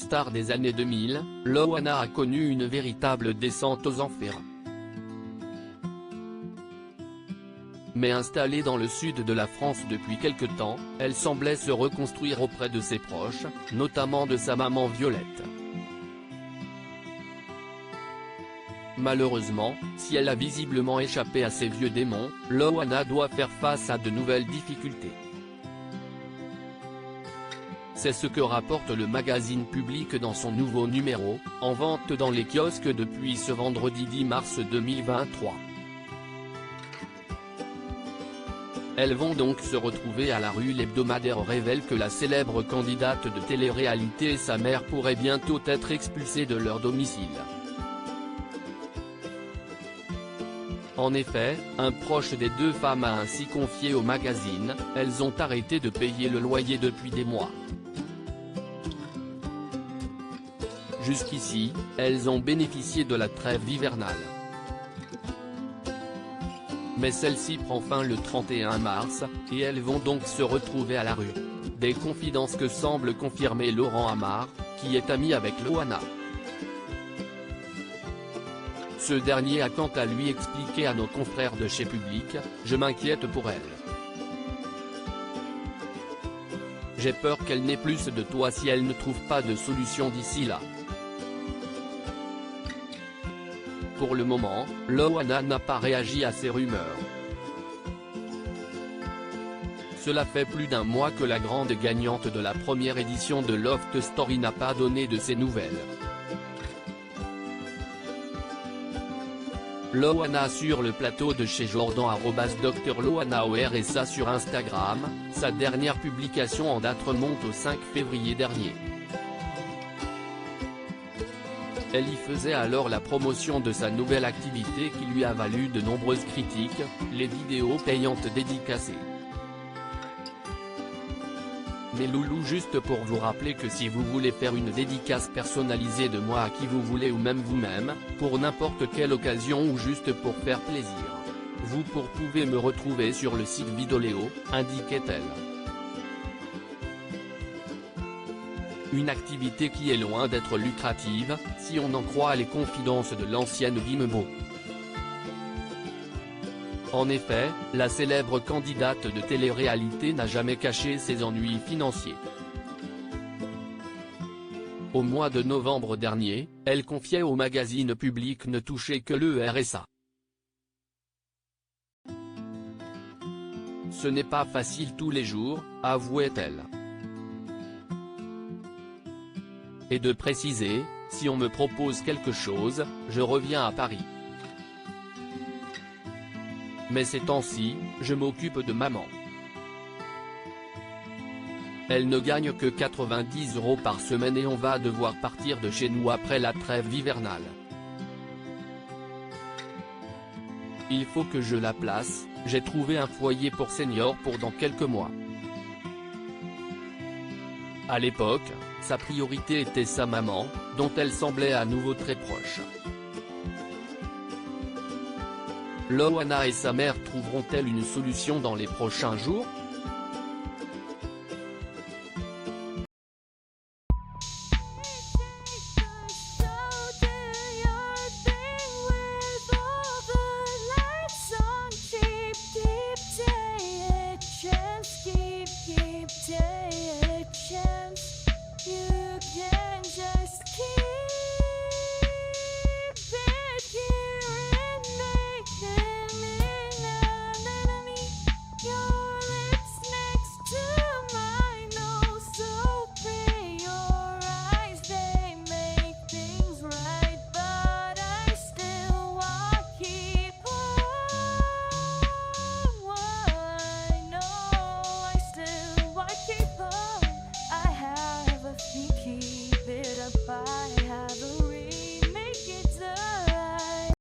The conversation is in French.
Star des années 2000, Loana a connu une véritable descente aux enfers. Mais installée dans le sud de la France depuis quelque temps, elle semblait se reconstruire auprès de ses proches, notamment de sa maman Violette. Malheureusement, si elle a visiblement échappé à ses vieux démons, Loana doit faire face à de nouvelles difficultés. C'est ce que rapporte le magazine Public dans son nouveau numéro, en vente dans les kiosques depuis ce vendredi 10 mars 2023. Elles vont donc se retrouver à la rue. L'hebdomadaire révèle que la célèbre candidate de télé-réalité et sa mère pourraient bientôt être expulsées de leur domicile. En effet, un proche des deux femmes a ainsi confié au magazine, elles ont arrêté de payer le loyer depuis des mois. Jusqu'ici, elles ont bénéficié de la trêve hivernale. Mais celle-ci prend fin le 31 mars, et elles vont donc se retrouver à la rue. Des confidences que semble confirmer Laurent Amar, qui est ami avec Loana. Ce dernier a quant à lui expliqué à nos confrères de chez Public, « Je m'inquiète pour elle. J'ai peur qu'elle n'ait plus de toi si elle ne trouve pas de solution d'ici là. » Pour le moment, Loana n'a pas réagi à ces rumeurs. Cela fait plus d'un mois que la grande gagnante de la première édition de Loft Story n'a pas donné de ses nouvelles. Loana sur le plateau de chez Jordan @Dr Loana au RSA sur Instagram, sa dernière publication en date remonte au 5 février dernier. Elle y faisait alors la promotion de sa nouvelle activité qui lui a valu de nombreuses critiques, les vidéos payantes dédicacées. Mais loulou, juste pour vous rappeler que si vous voulez faire une dédicace personnalisée de moi à qui vous voulez ou même vous-même, pour n'importe quelle occasion ou juste pour faire plaisir, vous pouvez me retrouver sur le site Vidoléo, indiquait-elle. Une activité qui est loin d'être lucrative, si on en croit les confidences de l'ancienne Vimebo. En effet, la célèbre candidate de télé-réalité n'a jamais caché ses ennuis financiers. Au mois de novembre dernier, elle confiait au magazine Public ne toucher que le RSA. Ce n'est pas facile tous les jours, avouait-elle. Et de préciser, si on me propose quelque chose, je reviens à Paris. Mais ces temps-ci, je m'occupe de maman. Elle ne gagne que 90 € par semaine et on va devoir partir de chez nous après la trêve hivernale. Il faut que je la place, j'ai trouvé un foyer pour seniors pour dans quelques mois. À l'époque, sa priorité était sa maman, dont elle semblait à nouveau très proche. Loana et sa mère trouveront-elles une solution dans les prochains jours ?